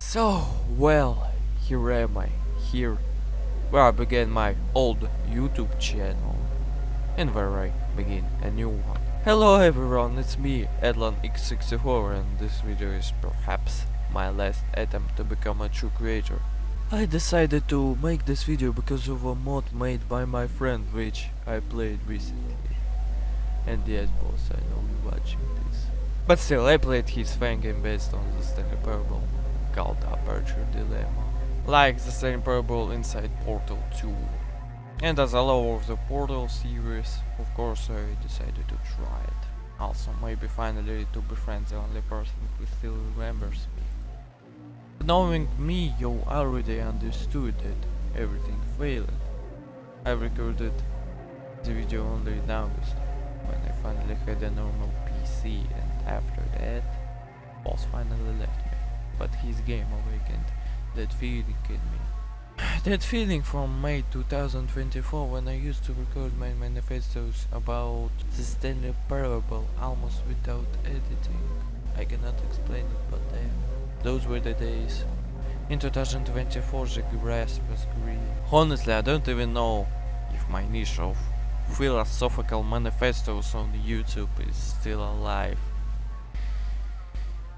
So, well, here am I, here where I began my old YouTube channel, and where I begin a new one. Hello everyone, it's me, X64, and this video is perhaps my last attempt to become a true creator. I decided to make this video because of a mod made by my friend which I played recently. And yes boss, I know you're watching this. But still, I played his fan game based on the Stanley parable called Aperture Dilemma. Like the same parable inside Portal 2. And as a lover of the Portal series, of course I decided to try it. Also maybe finally to befriend the only person who still remembers me. Knowing me, you already understood that everything failed. I recorded the video only in August, when I finally had a normal PC, and after that, boss finally left me. But his game awakened that feeling in me. That feeling from May 2024, when I used to record my manifestos about the Stanley parable almost without editing. I cannot explain it, but damn. Those were the days. In 2024 the grass was green. Honestly, I don't even know if my niche of philosophical manifestos on YouTube is still alive.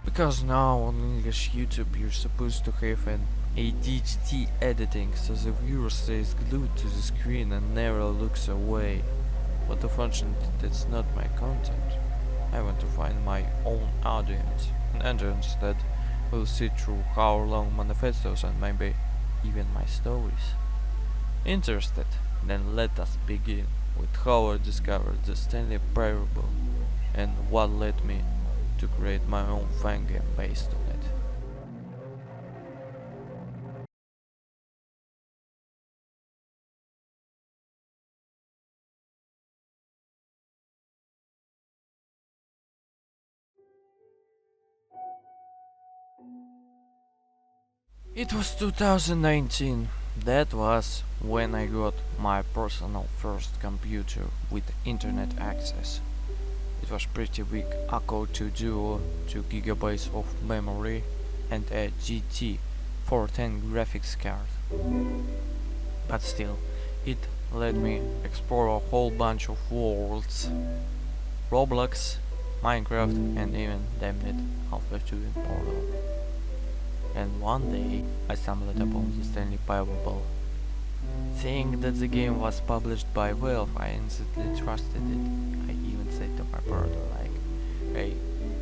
Because now on English YouTube you're supposed to have an ADHD editing, so the viewer stays glued to the screen and never looks away. But unfortunately that's not my content. I want to find my own audience, an audience that will sit through hour-long manifestos and maybe even my stories. Interested? Then let us begin with how I discovered the Stanley parable and what led me to create my own fan game based on it. It was 2019. That was when I got my personal first computer with internet access. It was pretty big, a Core 2 Duo, 2 GB of memory and a GT 410 graphics card. But still, it let me explore a whole bunch of worlds. Roblox, Minecraft and even damn it, halfway to Portal. And one day I stumbled upon the Stanley parable. Seeing that the game was published by Valve, I instantly trusted it. I even said to my brother like, hey,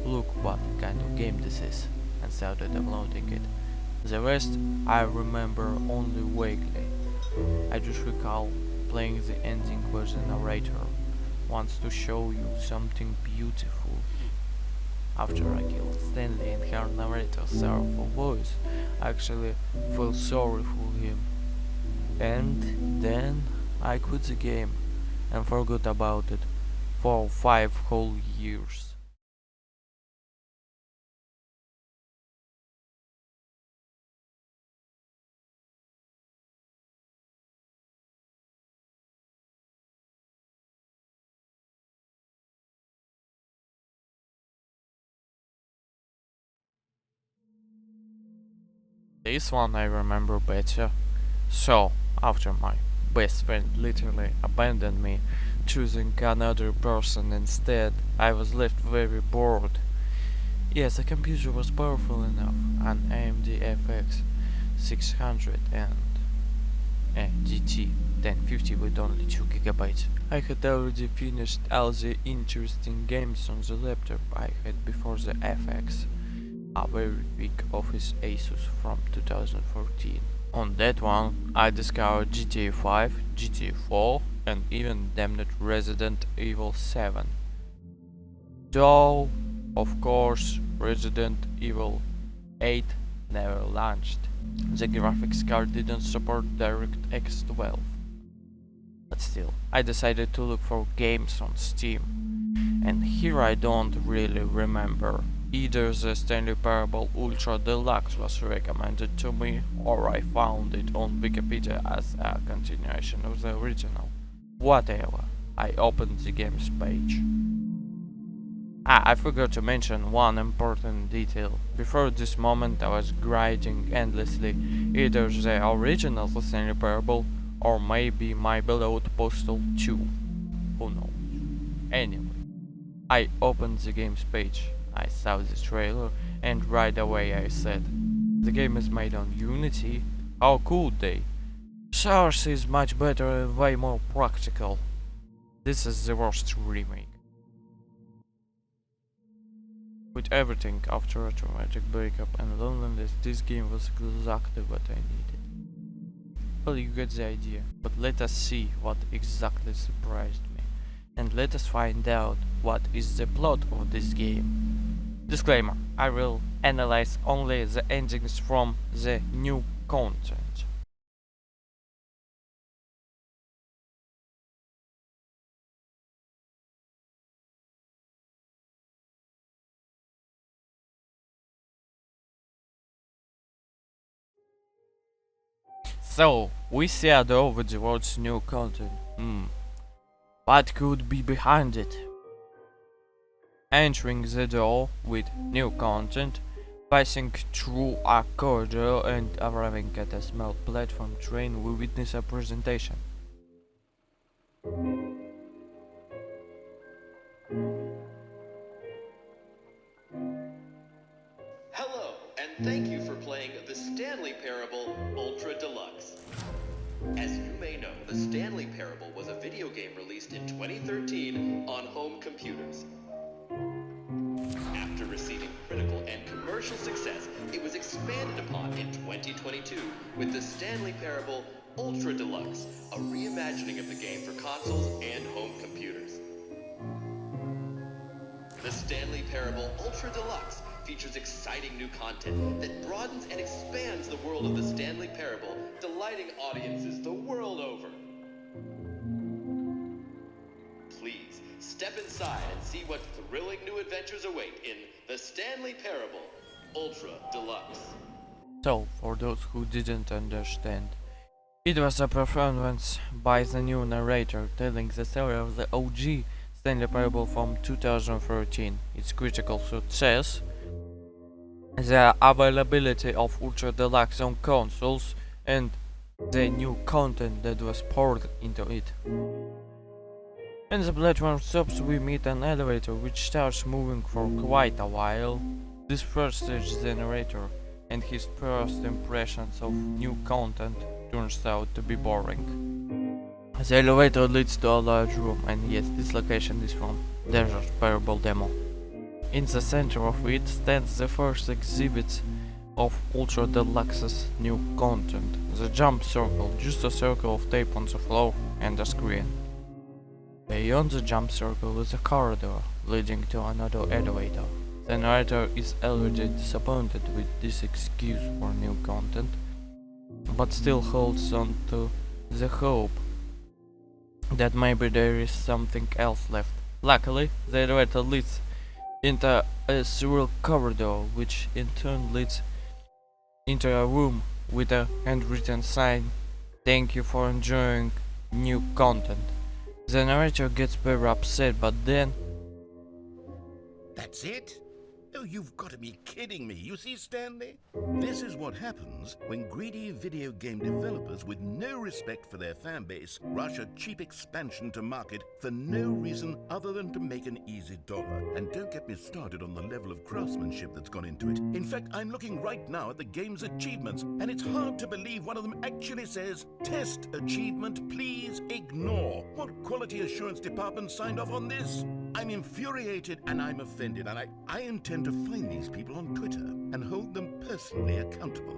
look what kind of game this is, and started downloading it. The rest I remember only vaguely. I just recall playing the ending where the narrator wants to show you something beautiful. After I killed Stanley and her narrator's sorrowful voice, I actually felt sorry for him. And then I quit the game and forgot about it for 5 whole years. This one I remember better. So, after my best friend literally abandoned me, choosing another person instead, I was left very bored. Yes, the computer was powerful enough, an AMD FX 600 and a GT 1050 with only 2 GB. I had already finished all the interesting games on the laptop I had before the FX, a very big office Asus from 2014. On that one, I discovered GTA 5, GTA 4 and even damned Resident Evil 7. Though, of course, Resident Evil 8 never launched. The graphics card didn't support DirectX 12. But still, I decided to look for games on Steam. And here I don't really remember. Either the Stanley Parable Ultra Deluxe was recommended to me, or I found it on Wikipedia as a continuation of the original. Whatever, I opened the game's page. I forgot to mention one important detail. Before this moment I was grinding endlessly, either the original Stanley Parable or maybe my beloved Postal 2. Who knows? Anyway, I opened the game's page, I saw the trailer, and right away I said, the game is made on Unity? How could they? Source is much better and way more practical. This is the worst remake. With everything after a traumatic breakup and loneliness, this game was exactly what I needed. Well, you get the idea, but let us see what exactly surprised me. And let us find out what is the plot of this game. Disclaimer, I will analyze only the endings from the new content. So, we see a door with the words new content. What could be behind it? Entering the door with new content, passing through a corridor and arriving at a small platform train, we witness a presentation. Hello, and thank you for playing the Stanley Parable Ultra Deluxe. As you may know, the Stanley Parable was a video game released in 2013 on home computers. After receiving critical and commercial success, it was expanded upon in 2022 with the Stanley Parable Ultra Deluxe, a reimagining of the game for consoles and home computers. The Stanley Parable Ultra Deluxe features exciting new content that broadens and expands the world of the Stanley Parable, delighting audiences the world over. Please, step inside and see what thrilling new adventures await in the Stanley Parable Ultra Deluxe. So, for those who didn't understand, it was a performance by the new narrator telling the story of the OG Stanley Parable from 2013, its critical success, the availability of Ultra Deluxe on consoles, and the new content that was poured into it. When the platform stops, we meet an elevator which starts moving for quite a while. This frustrates the narrator, and his first impressions of new content turns out to be boring. The elevator leads to a large room, and yes, this location is from Desert Parable demo. In the center of it stands the first exhibit of Ultra Deluxe's new content, the jump circle, just a circle of tape on the floor and a screen. Beyond the jump circle is a corridor leading to another elevator. The narrator is already disappointed with this excuse for new content, but still holds on to the hope that maybe there is something else left. Luckily, the elevator leads into a surreal corridor, which in turn leads into a room with a handwritten sign, "Thank you for enjoying new content." The narrator gets very upset, but then... That's it? Oh, you've got to be kidding me. You see, Stanley? This is what happens when greedy video game developers with no respect for their fan base rush a cheap expansion to market for no reason other than to make an easy dollar. And don't get me started on the level of craftsmanship that's gone into it. In fact, I'm looking right now at the game's achievements, and it's hard to believe one of them actually says, "Test achievement, please ignore." What quality assurance department signed off on this? I'm infuriated and I'm offended, and I intend to find these people on Twitter and hold them personally accountable.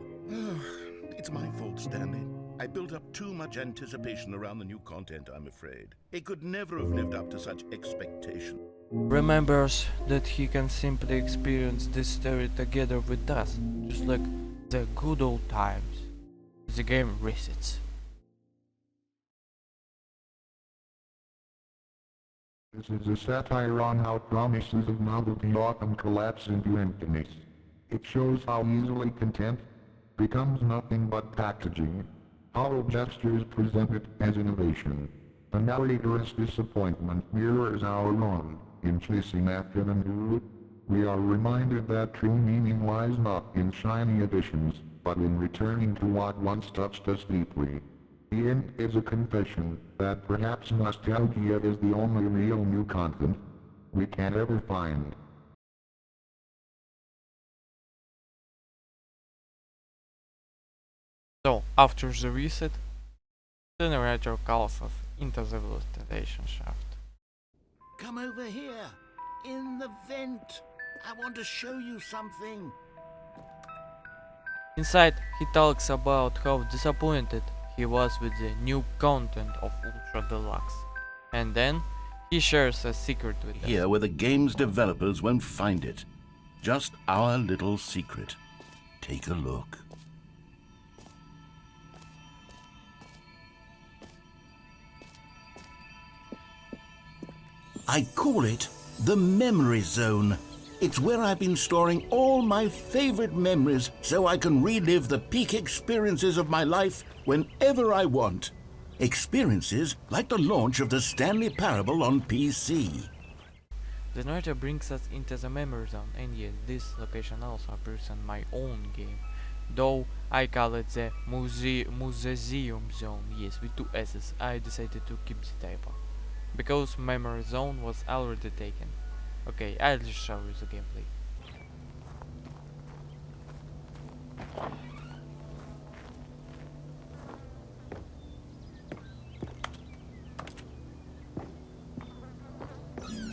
It's my fault, Stanley. I built up too much anticipation around the new content, I'm afraid. It could never have lived up to such expectation. remembers that he can simply experience this story together with us, just like the good old times. The game resets. This is a satire on how promises of novelty often collapse into emptiness. It shows how easily content becomes nothing but packaging. Hollow gestures presented as innovation. The narrator's disappointment mirrors our own. in chasing after the new. We are reminded that true meaning lies not in shiny additions, but in returning to what once touched us deeply. The end is a confession that perhaps nostalgia is the only real new content we can ever find. So, after the reset, the narrator calls us into the ventilation shaft. Come over here, in the vent. I want to show you something. Inside, he talks about how disappointed he was with the new content of Ultra Deluxe. And then, he shares a secret with us. Here where the game's developers won't find it. Just our little secret. Take a look. I call it the memory zone. It's where I've been storing all my favorite memories so I can relive the peak experiences of my life whenever I want. Experiences like the launch of the Stanley Parable on PC. The narrator brings us into the memory zone, and yes, this location also appears in my own game, though I call it the museum zone, yes, with two S's. I decided to keep the typo, because memory zone was already taken. Okay, I'll just show you the gameplay.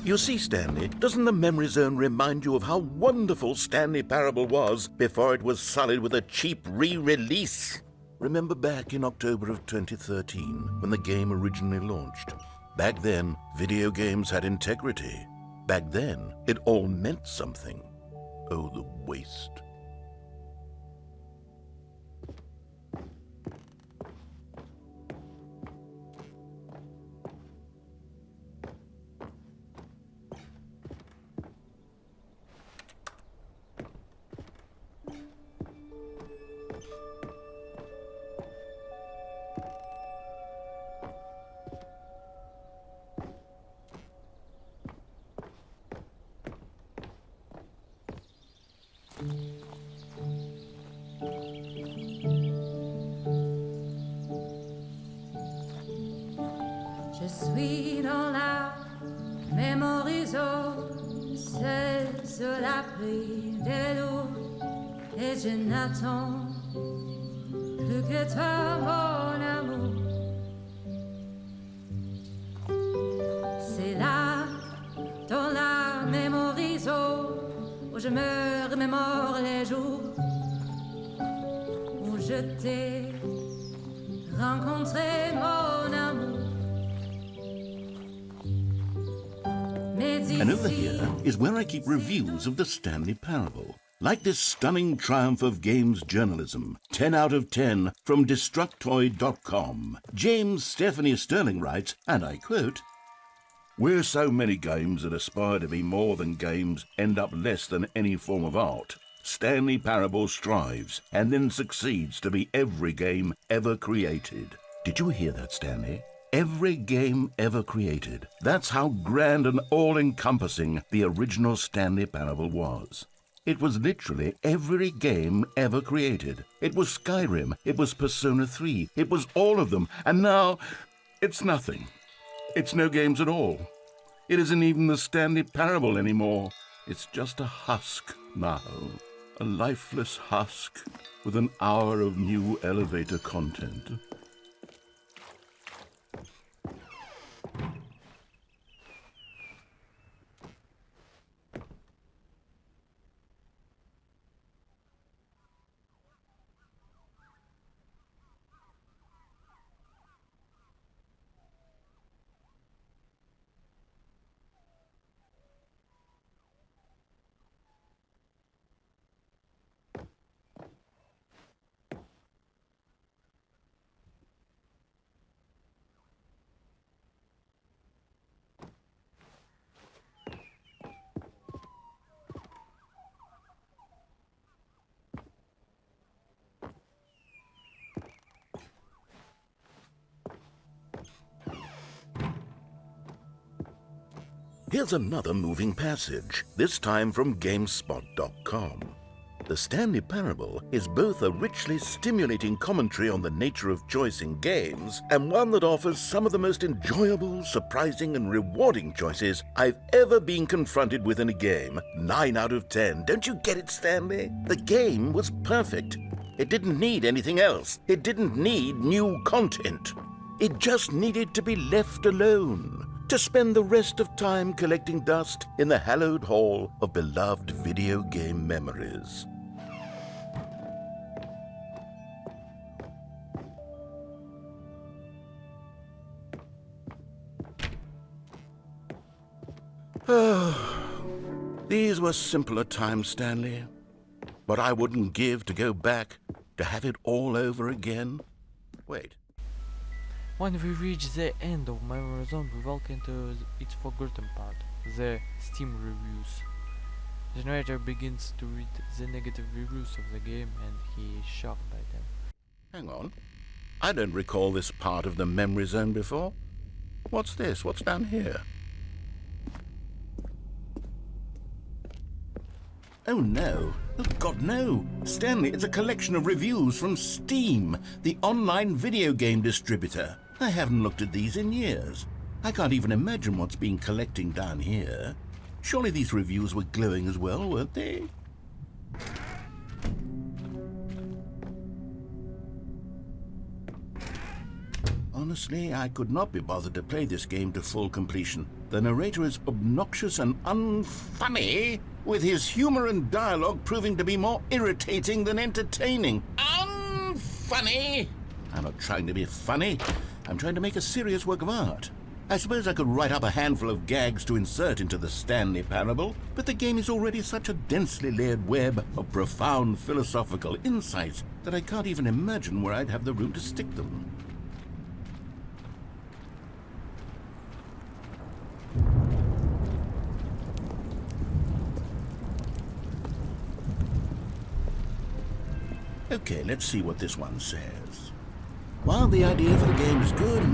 You see, Stanley, doesn't the memory zone remind you of how wonderful Stanley Parable was before it was sullied with a cheap re-release? Remember back in October of 2013, when the game originally launched? Back then, video games had integrity. Back then, it all meant something. Oh, the waste. Je suis dans la memory zone, c'est sur l'abri des loups, et je n'attends plus que toi, mon amour. C'est là, dans la memory zone, où je me remémore les jours où je t'ai rencontré, mon amour. And over here is where I keep reviews of the Stanley Parable. Like this stunning triumph of games journalism, 10 out of 10 from Destructoid.com. James Stephanie Sterling writes, and I quote, "Where so many games that aspire to be more than games end up less than any form of art, Stanley Parable strives and then succeeds to be every game ever created." Did you hear that, Stanley? Every game ever created. That's how grand and all-encompassing the original Stanley Parable was. It was literally every game ever created. It was Skyrim, it was Persona 3, it was all of them, and now it's nothing. It's no games at all. It isn't even the Stanley Parable anymore. It's just a husk now. A lifeless husk with an hour of new elevator content. Here's another moving passage, this time from GameSpot.com. The Stanley Parable is both a richly stimulating commentary on the nature of choice in games and one that offers some of the most enjoyable, surprising, and rewarding choices I've ever been confronted with in a game. 9 out of 10. Don't you get it, Stanley? The game was perfect. It didn't need anything else. It didn't need new content. It just needed to be left alone, to spend the rest of time collecting dust in the hallowed hall of beloved video game memories. These were simpler times, Stanley. But I wouldn't give to go back, to have it all over again. Wait. When we reach the end of Memory Zone, we walk into its forgotten part, the Steam reviews. The narrator begins to read the negative reviews of the game and he is shocked by them. Hang on. I don't recall this part of the Memory Zone before. What's this? What's down here? Oh no. Oh God, no. Stanley, it's a collection of reviews from Steam, the online video game distributor. I haven't looked at these in years. I can't even imagine what's been collecting down here. Surely these reviews were glowing as well, weren't they? Honestly, I could not be bothered to play this game to full completion. The narrator is obnoxious and unfunny, with his humor and dialogue proving to be more irritating than entertaining. Unfunny! I'm not trying to be funny. I'm trying to make a serious work of art. I suppose I could write up a handful of gags to insert into the Stanley Parable, but the game is already such a densely layered web of profound philosophical insights that I can't even imagine where I'd have the room to stick them. Okay, let's see what this one says. While the idea for the game is good,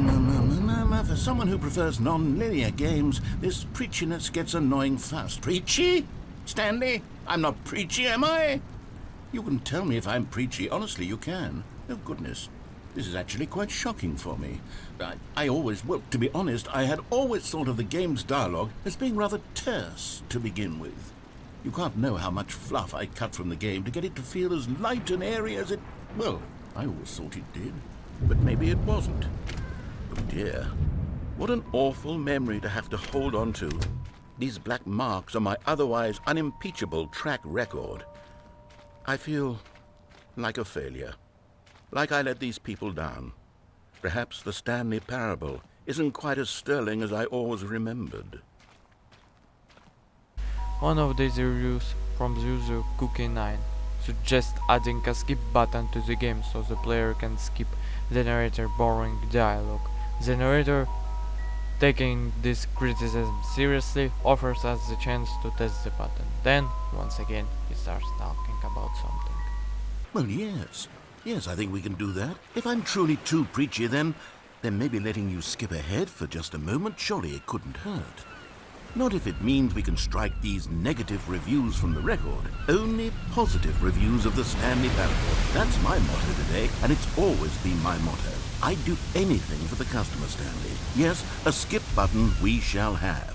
for someone who prefers non-linear games, this preachiness gets annoying fast. Preachy? Stanley? I'm not preachy, am I? You can tell me if I'm preachy. Honestly, you can. Oh, goodness. This is actually quite shocking for me. Well, to be honest, I had always thought of the game's dialogue as being rather terse to begin with. You can't know how much fluff I cut from the game to get it to feel as light and airy as it... Well, I always thought it did. But maybe it wasn't. Oh dear. What an awful memory to have to hold on to. These black marks on my otherwise unimpeachable track record. I feel like a failure. Like I let these people down. Perhaps the Stanley Parable isn't quite as sterling as I always remembered. One of these reviews from the user Cookie9 suggests adding a skip button to the game so the player can skip the narrator boring dialogue. The narrator, taking this criticism seriously, offers us the chance to test the button. Then, once again, he starts talking about something. Well, yes. Yes, I think we can do that. If I'm truly too preachy, then maybe letting you skip ahead for just a moment, surely it couldn't hurt. Not if it means we can strike these negative reviews from the record. Only positive reviews of the Stanley Parable. That's my motto today, and it's always been my motto. I'd do anything for the customer, Stanley. Yes, a skip button we shall have.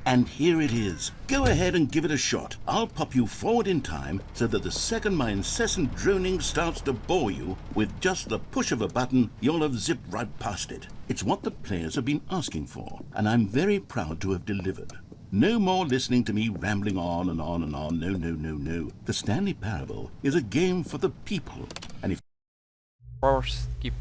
And here it is. Go ahead and give it a shot. I'll pop you forward in time so that the second my incessant droning starts to bore you, with just the push of a button, you'll have zipped right past it. It's what the players have been asking for, and I'm very proud to have delivered. No more listening to me rambling on and on and on. No, no, no, no. The Stanley Parable is a game for the people, and if... Or skip.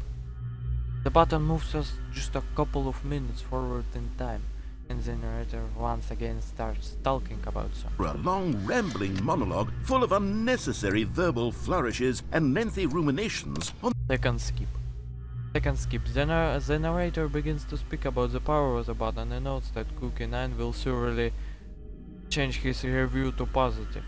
The button moves us just a couple of minutes forward in time, and the narrator once again starts talking about something. For a long rambling monologue full of unnecessary verbal flourishes and lengthy ruminations on... Second skip. The narrator begins to speak about the power of the button and notes that Cookie9 will surely change his review to positive.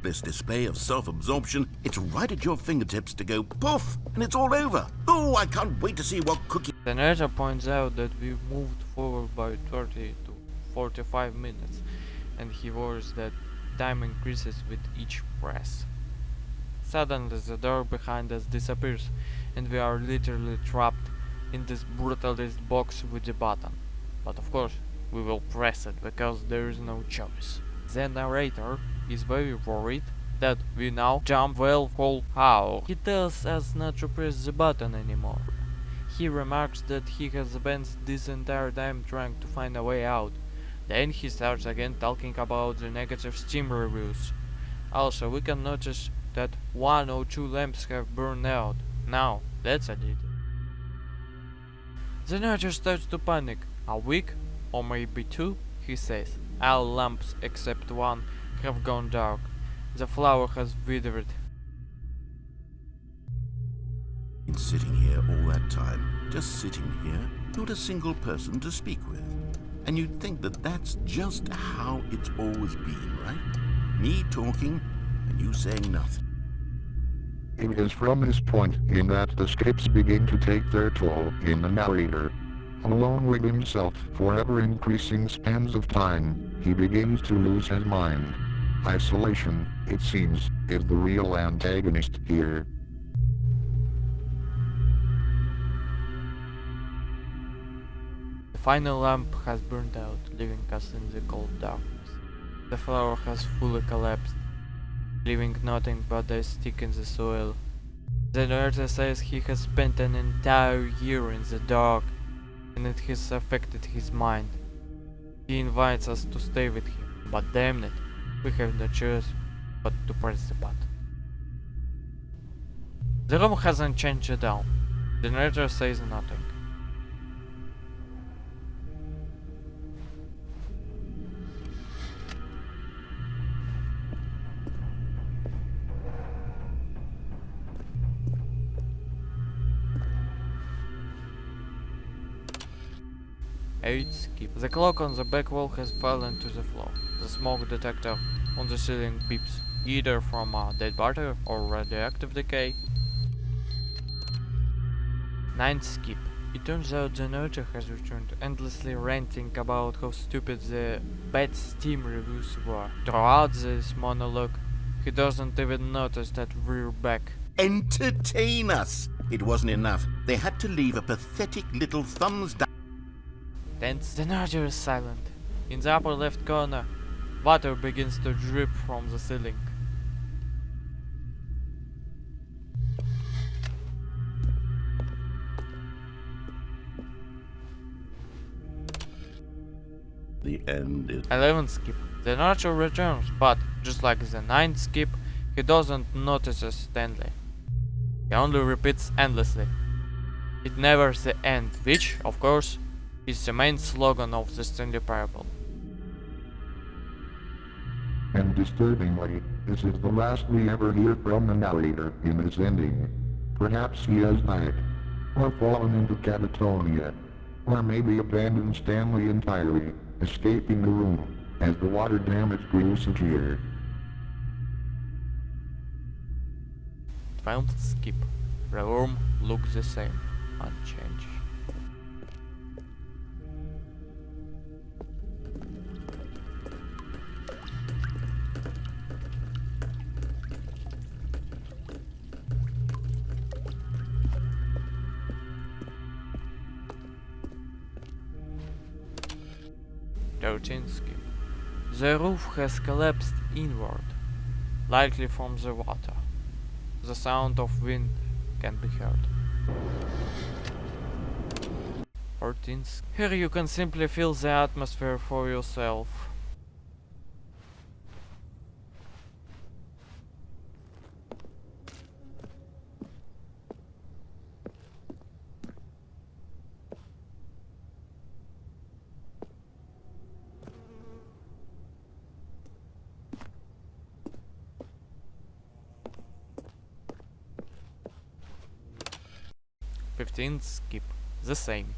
effortless display of self-absorption, it's right at your fingertips to go poof, and it's all over. Oh, I can't wait to see what cookie... The narrator points out that we moved forward by 30 to 45 minutes, and he worries that time increases with each press. Suddenly the door behind us disappears, and we are literally trapped in this brutalist box with the button. But of course, we will press it because there is no choice. The narrator is very worried that we now jump well whole how. He tells us not to press the button anymore. He remarks that he has spent this entire time trying to find a way out. Then he starts again talking about the negative Steam reviews. Also, we can notice that 1 or 2 lamps have burned out. Now, that's a detail. The narrator starts to panic. A week, or maybe 2, he says. All lamps except one have gone dark. The flower has withered. Been sitting here all that time, just sitting here, not a single person to speak with. And you'd think that that's just how it's always been, right? Me talking, and you saying nothing. It is from this point in that the skips begin to take their toll in the narrator. Alone with himself for ever-increasing spans of time, he begins to lose his mind. Isolation, it seems, is the real antagonist here. The final lamp has burned out, leaving us in the cold darkness. The flower has fully collapsed, leaving nothing but a stick in the soil. The narrator says he has spent an entire year in the dark, and it has affected his mind. He invites us to stay with him, but damn it, we have no choice but to press the button. The room hasn't changed at all. The narrator says nothing. Skip. The clock on the back wall has fallen to the floor. The smoke detector on the ceiling beeps, either from a dead body or radioactive decay. 9th skip. It turns out the narrator has returned, endlessly ranting about how stupid the bad Steam reviews were. Throughout this monologue, he doesn't even notice that we're back. Entertain us! It wasn't enough. They had to leave a pathetic little thumbs down. Then the narrator is silent. In the upper left corner, water begins to drip from the ceiling. The end is... 11th skip. The narrator returns, but just like the 9th skip, he doesn't notice Stanley. He only repeats endlessly. It never's the end, which, of course, is the main slogan of the Stanley Parable. And disturbingly, this is the last we ever hear from the narrator in this ending. Perhaps he has died, or fallen into catatonia, or maybe abandoned Stanley entirely, escaping the room as the water damage grew severe. 12th skip. The room looks the same, unchanged. Skip. The roof has collapsed inward, likely from the water. The sound of wind can be heard. 14th. Here you can simply feel the atmosphere for yourself. Skip. The same.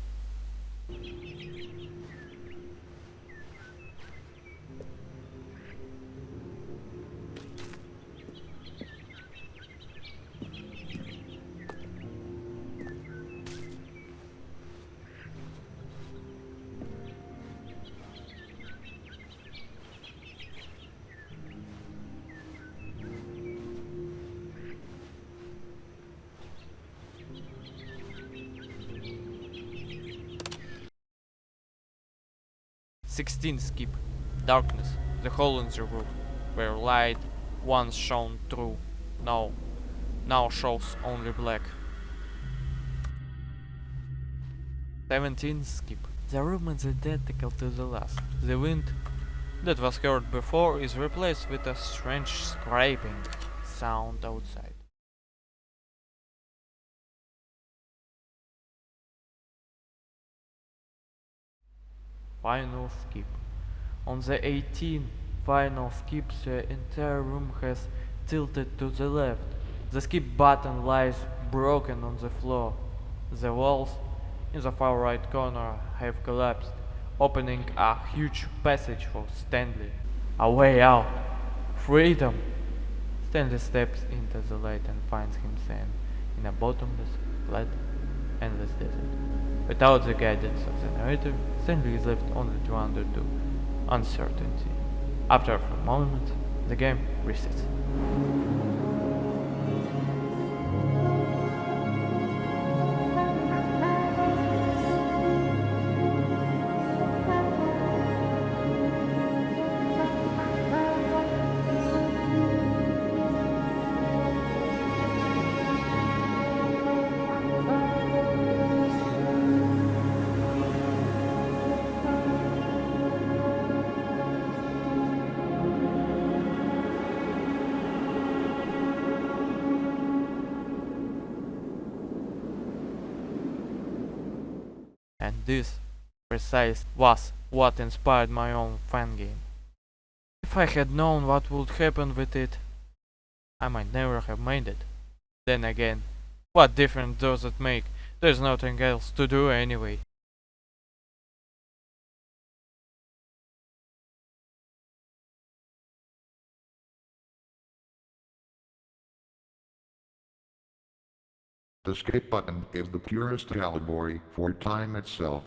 16 skip. Darkness. The hole in the roof, where light once shone through, now shows only black. 17 skip. The room is identical to the last. The wind that was heard before is replaced with a strange scraping sound outside. Final skip. On the 18th final skip, the entire room has tilted to the left. The skip button lies broken on the floor. The walls in the far right corner have collapsed, opening a huge passage for Stanley. A way out. Freedom! Stanley steps into the light and finds himself in a bottomless, flat, endless desert. Without the guidance of the narrator, Stanley is left only to wander to uncertainty. After a few moments, the game resets. And this, precise, was what inspired my own fan game. If I had known what would happen with it, I might never have made it. Then again, what difference does it make? There's nothing else to do anyway. The skip button is the purest allegory for time itself.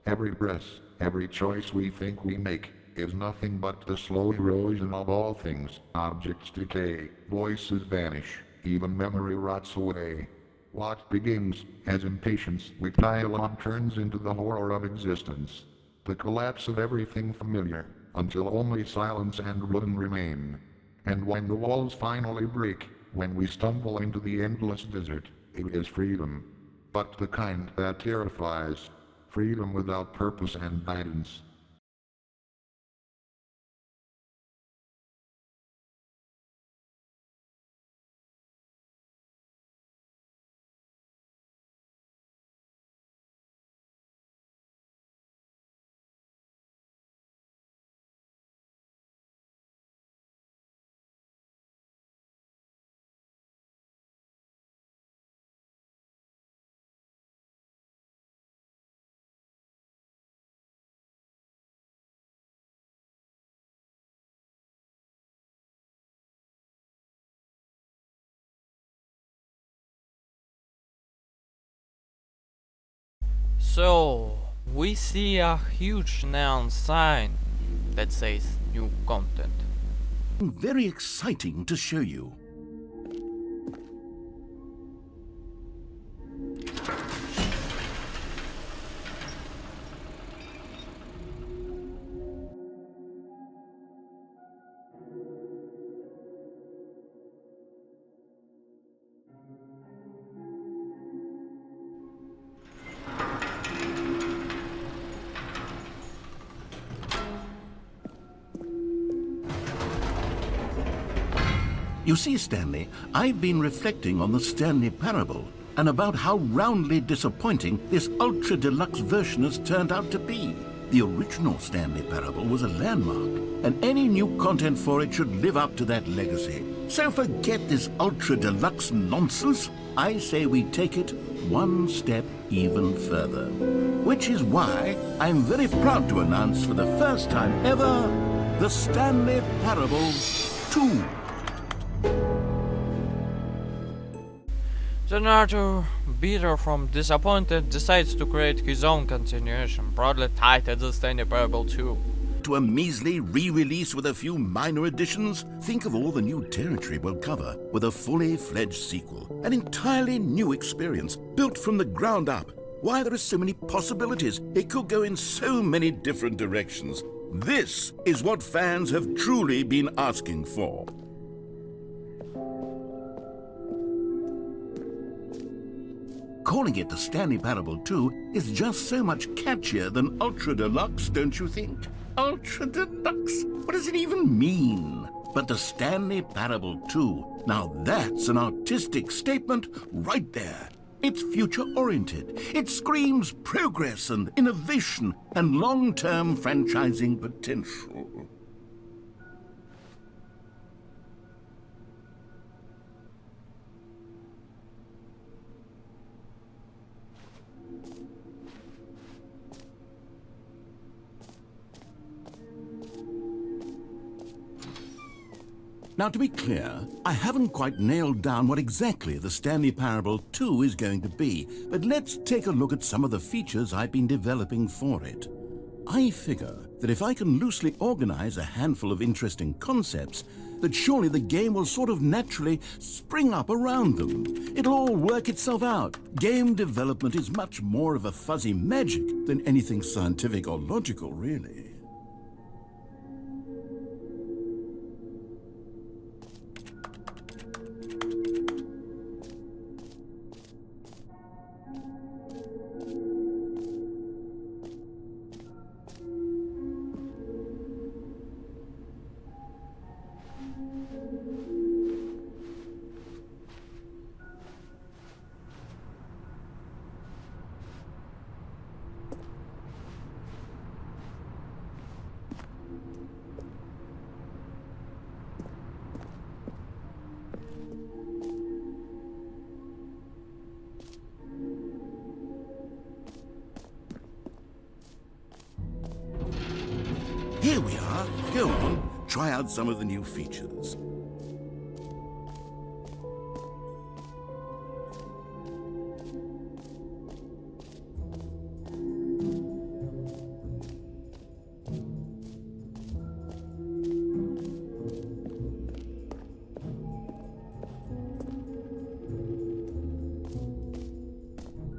Every breath, every choice we think we make, is nothing but the slow erosion of all things. Objects decay, voices vanish, even memory rots away. What begins as impatience with dialogue turns into the horror of existence. The collapse of everything familiar, until only silence and ruin remain. And when the walls finally break, when we stumble into the endless desert, it is freedom, but the kind that terrifies. Freedom without purpose and guidance. So, we see a huge neon sign that says new content. Very exciting to show you. You see, Stanley, I've been reflecting on the Stanley parable and about how roundly disappointing this ultra-deluxe version has turned out to be. The original Stanley parable was a landmark, and any new content for it should live up to that legacy. So forget this ultra-deluxe nonsense. I say we take it one step even further. Which is why I'm very proud to announce for the first time ever, the Stanley Parable 2. The narrator, bitter from disappointed, decides to create his own continuation, broadly titled The Stanley Parable 2. To a measly re-release with a few minor additions, think of all the new territory we'll cover with a fully fledged sequel. An entirely new experience, built from the ground up. Why, there are so many possibilities. It could go in so many different directions. This is what fans have truly been asking for. Calling it the Stanley Parable 2 is just so much catchier than Ultra Deluxe, don't you think? Ultra Deluxe? What does it even mean? But the Stanley Parable 2, now that's an artistic statement right there. It's future-oriented. It screams progress and innovation and long-term franchising potential. Now, to be clear, I haven't quite nailed down what exactly the Stanley Parable 2 is going to be, but let's take a look at some of the features I've been developing for it. I figure that if I can loosely organize a handful of interesting concepts, that surely the game will sort of naturally spring up around them. It'll all work itself out. Game development is much more of a fuzzy magic than anything scientific or logical, really. Here we are. Go on, try out some of the new features.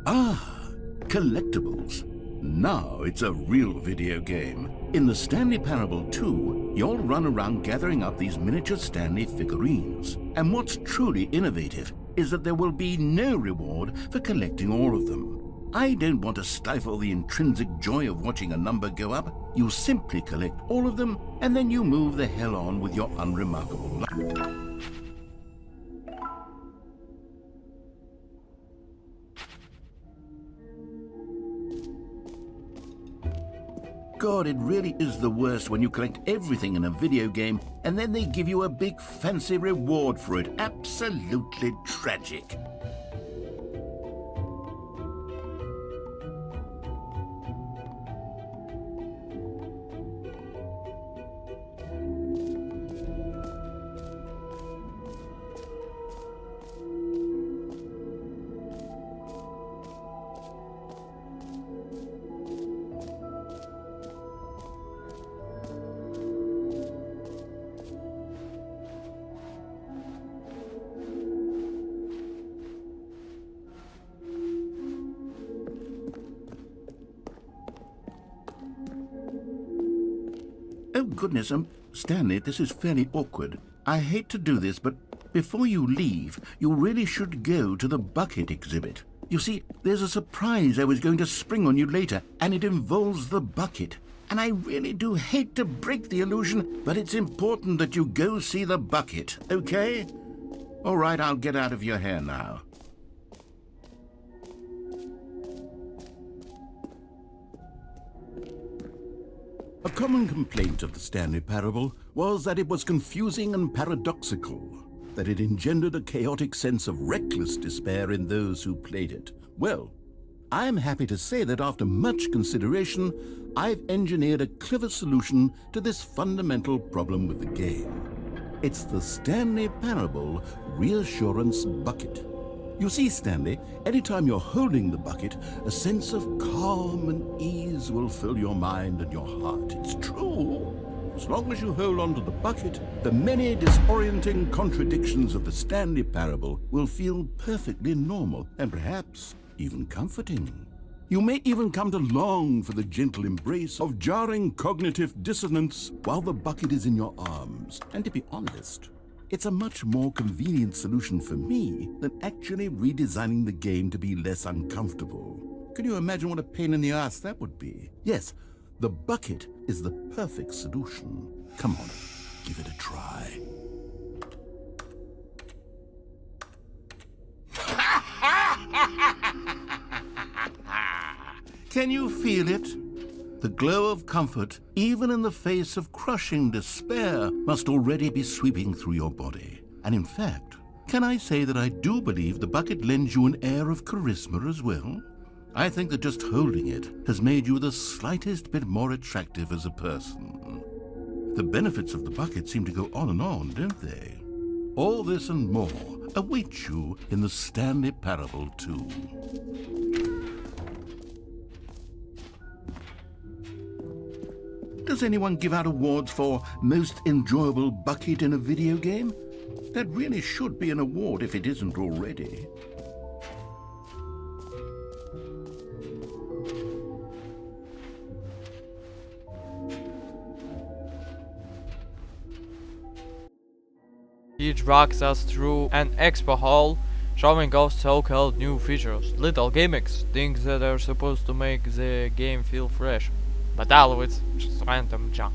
Ah, collectibles. Now it's a real video game. In the Stanley Parable 2, you'll run around gathering up these miniature Stanley figurines. And what's truly innovative is that there will be no reward for collecting all of them. I don't want to stifle the intrinsic joy of watching a number go up. You simply collect all of them, and then you move the hell on with your unremarkable life. God, it really is the worst when you collect everything in a video game and then they give you a big fancy reward for it. Absolutely tragic. Oh, goodness, Stanley, this is fairly awkward. I hate to do this, but before you leave, you really should go to the bucket exhibit. You see, there's a surprise I was going to spring on you later, and it involves the bucket. And I really do hate to break the illusion, but it's important that you go see the bucket, okay? All right, I'll get out of your hair now. A common complaint of the Stanley Parable was that it was confusing and paradoxical, that it engendered a chaotic sense of reckless despair in those who played it. Well, I'm happy to say that after much consideration, I've engineered a clever solution to this fundamental problem with the game. It's the Stanley Parable Reassurance Bucket. You see, Stanley, anytime you're holding the bucket, a sense of calm and ease will fill your mind and your heart. It's true. As long as you hold on to the bucket, the many disorienting contradictions of the Stanley Parable will feel perfectly normal and perhaps even comforting. You may even come to long for the gentle embrace of jarring cognitive dissonance while the bucket is in your arms. And to be honest, it's a much more convenient solution for me than actually redesigning the game to be less uncomfortable. Can you imagine what a pain in the ass that would be? Yes, the bucket is the perfect solution. Come on, give it a try. Can you feel it? The glow of comfort, even in the face of crushing despair, must already be sweeping through your body. And in fact, can I say that I do believe the bucket lends you an air of charisma as well? I think that just holding it has made you the slightest bit more attractive as a person. The benefits of the bucket seem to go on, don't they? All this and more await you in the Stanley Parable 2. Does anyone give out awards for most enjoyable bucket in a video game? That really should be an award if it isn't already. He drags us through an expo hall, showing off so-called new features, little gimmicks, things that are supposed to make the game feel fresh. But all of it's just random junk.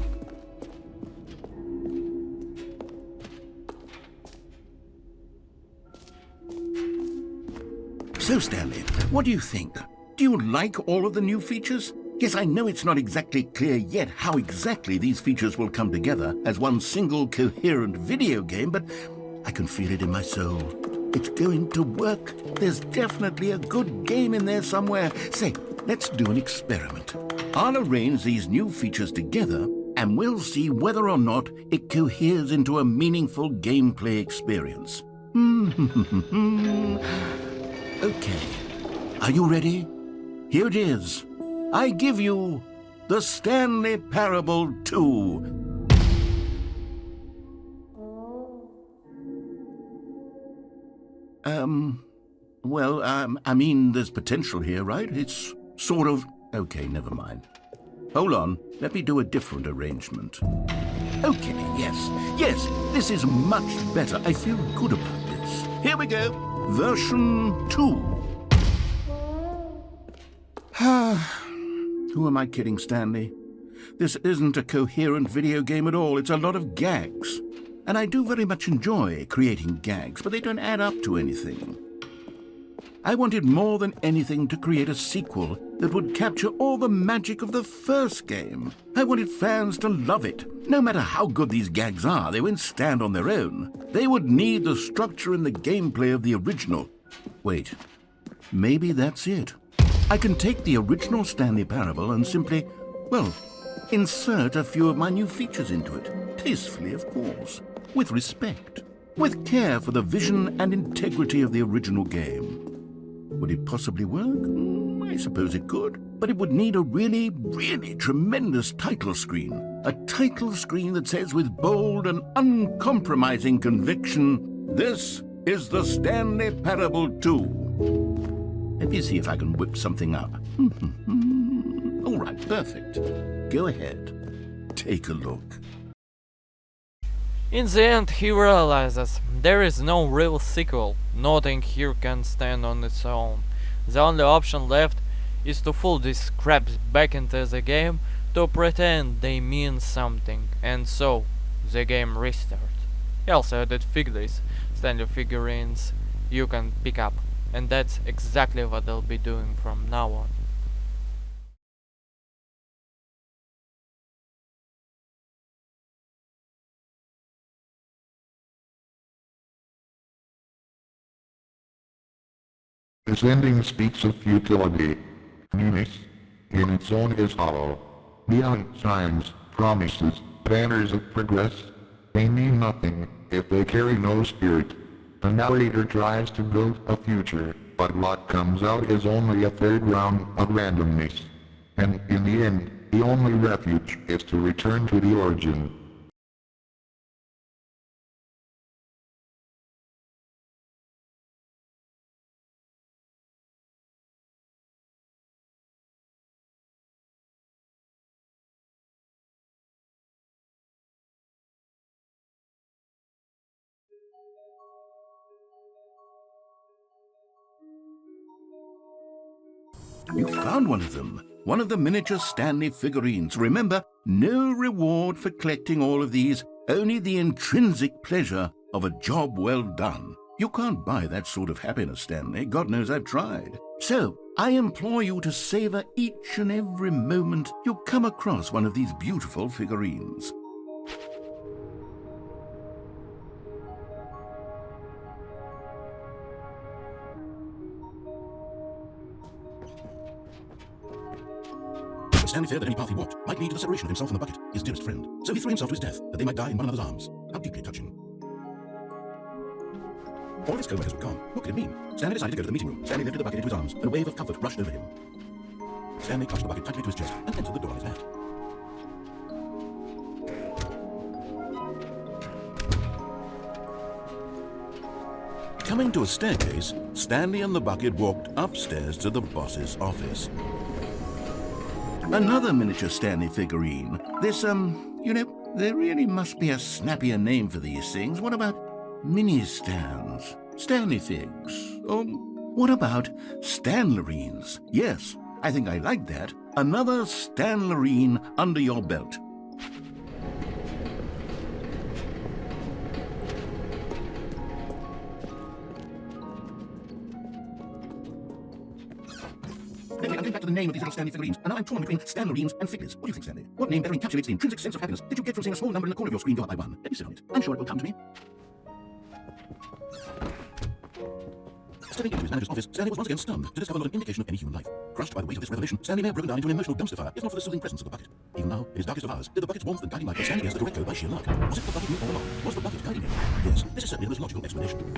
So, Stanley, what do you think? Do you like all of the new features? Yes, I know it's not exactly clear yet how exactly these features will come together as one single coherent video game, but I can feel it in my soul. It's going to work. There's definitely a good game in there somewhere. Say, let's do an experiment. I'll arrange these new features together, and we'll see whether or not it coheres into a meaningful gameplay experience. Okay. Are you ready? Here it is. I give you the Stanley Parable 2. I mean, there's potential here, right? It's sort of... Okay, never mind. Hold on, let me do a different arrangement. Okay, yes, this is much better. I feel good about this. Here we go. Version 2. Who am I kidding, Stanley? This isn't a coherent video game at all. It's a lot of gags. And I do very much enjoy creating gags, but they don't add up to anything. I wanted more than anything to create a sequel that would capture all the magic of the first game. I wanted fans to love it. No matter how good these gags are, they won't stand on their own. They would need the structure and the gameplay of the original. Wait, maybe that's it. I can take the original Stanley Parable and simply, well, insert a few of my new features into it. Tastefully, of course. With respect. With care for the vision and integrity of the original game. Would it possibly work? I suppose it could. But it would need a really, really tremendous title screen. A title screen that says with bold and uncompromising conviction, "This is the Stanley Parable 2. Let me see if I can whip something up. All right, perfect. Go ahead. Take a look. In the end, he realizes there is no real sequel. Nothing here can stand on its own. The only option left is to fold these scraps back into the game to pretend they mean something, and so the game restarts. He also added figures, Stanley figurines you can pick up, and that's exactly what they'll be doing from now on. This ending speaks of futility. Meaning, in its own is hollow. Neon signs, promises, banners of progress, they mean nothing if they carry no spirit. The narrator tries to build a future, but what comes out is only a third round of randomness. And in the end, the only refuge is to return to the origin. You found one of them. One of the miniature Stanley figurines. Remember, no reward for collecting all of these, only the intrinsic pleasure of a job well done. You can't buy that sort of happiness, Stanley. God knows I've tried. So, I implore you to savor each and every moment you come across one of these beautiful figurines. Stanley feared that any path he walked might lead to the separation of himself and the bucket, his dearest friend. So he threw himself to his death, that they might die in one another's arms. How deeply touching. All of his co-workers were gone. What could it mean? Stanley decided to go to the meeting room. Stanley lifted the bucket into his arms, and a wave of comfort rushed over him. Stanley clutched the bucket tightly to his chest and entered the door on his left. Coming to a staircase, Stanley and the bucket walked upstairs to the boss's office. Another miniature Stanley figurine. This, there really must be a snappier name for these things. What about mini-stands? Stanley figs? Or what about Stanlerines? Yes, I think I like that. Another Stanlerine under your belt. Anyway, I'm getting back to the name of these little Stanley figurines, and now I'm torn between Stanlerines and figures. What do you think, Stanley? What name better encapsulates the intrinsic sense of happiness that you get from seeing a small number in the corner of your screen go up by one? Let me sit on it. I'm sure it will come to me. Stepping into his manager's office, Stanley was once again stunned to discover not an indication of any human life. Crushed by the weight of this revelation, Stanley may have broken down into an emotional dumpster fire, if not for the soothing presence of the bucket. Even now, in his darkest of hours, did the bucket's warmth and guiding light put Stanley against the correct code by sheer luck? Was it the bucket knew all along? Was the bucket guiding him? Yes, this is certainly the most logical explanation.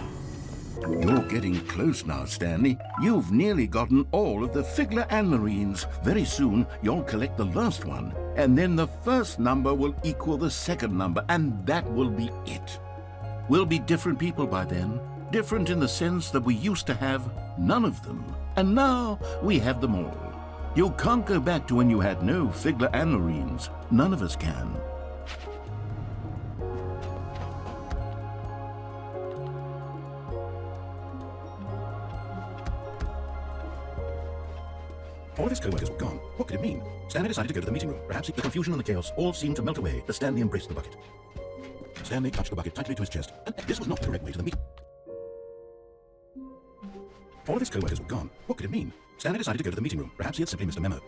You're getting close now, Stanley. You've nearly gotten all of the Figler Anmarines. Very soon, you'll collect the last one, and then the first number will equal the second number, and that will be it. We'll be different people by then. Different in the sense that we used to have none of them, and now we have them all. You can't go back to when you had no Figler Anmarines. None of us can. All of his co-workers were gone. What could it mean? Stanley decided to go to the meeting room. Perhaps the confusion and the chaos all seemed to melt away as Stanley embraced the bucket. Stanley clutched the bucket tightly to his chest, and this was not the correct way to the meeting. All of his co-workers were gone. What could it mean? Stanley decided to go to the meeting room. Perhaps he had simply missed a memo.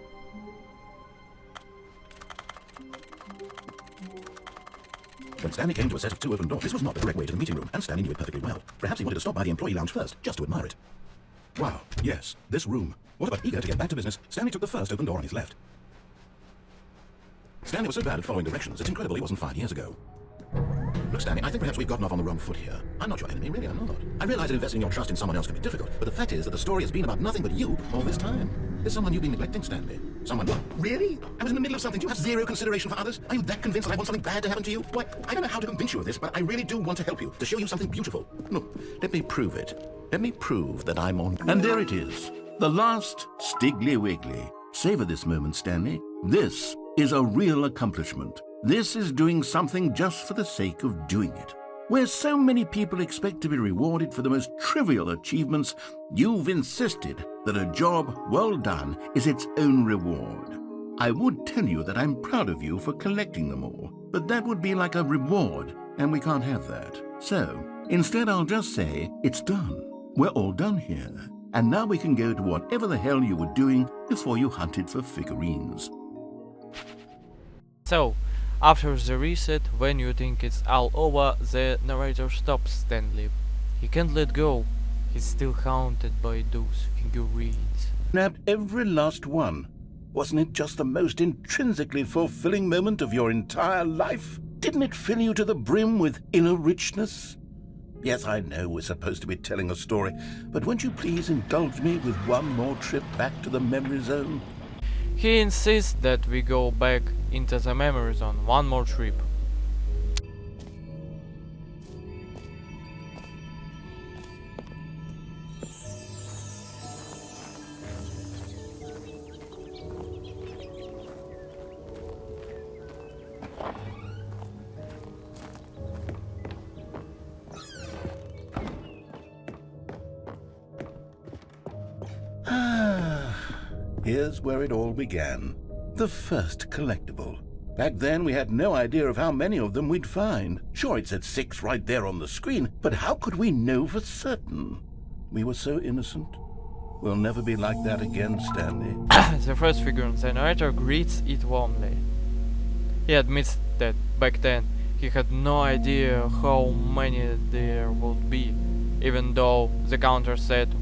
When Stanley came to a set of two open doors, this was not the correct way to the meeting room, and Stanley knew it perfectly well. Perhaps he wanted to stop by the employee lounge first, just to admire it. Wow, yes, this room. What about eager to get back to business, Stanley took the first open door on his left. Stanley was so bad at following directions, it's incredible he wasn't 5 years ago. Look, Stanley, I think perhaps we've gotten off on the wrong foot here. I'm not your enemy, really, I'm not. I realize that investing your trust in someone else can be difficult, but the fact is that the story has been about nothing but you all this time. There's someone you've been neglecting, Stanley. Someone what? Really? I was in the middle of something. Do you have zero consideration for others? Are you that convinced that I want something bad to happen to you? Why, I don't know how to convince you of this, but I really do want to help you, to show you something beautiful. Look, let me prove it. Let me prove that I'm on... And there it is. The last Stiggly Wiggly. Savor this moment, Stanley. This is a real accomplishment. This is doing something just for the sake of doing it. Where so many people expect to be rewarded for the most trivial achievements, you've insisted that a job well done is its own reward. I would tell you that I'm proud of you for collecting them all, but that would be like a reward, and we can't have that. So, instead I'll just say, it's done. We're all done here. And now we can go to whatever the hell you were doing before you hunted for figurines. So, after the reset, when you think it's all over, the narrator stops Stanley. He can't let go. He's still haunted by those figurines. Nabbed every last one. Wasn't it just the most intrinsically fulfilling moment of your entire life? Didn't it fill you to the brim with inner richness? Yes, I know we're supposed to be telling a story, but won't you please indulge me with one more trip back to the memory zone? He insists that we go back into the memory zone one more trip. Here's where it all began. The first collectible. Back then, we had no idea of how many of them we'd find. Sure, it said 6 right there on the screen, but how could we know for certain? We were so innocent. We'll never be like that again, Stanley. The first figure, the narrator greets it warmly. He admits that back then he had no idea how many there would be, even though the counter said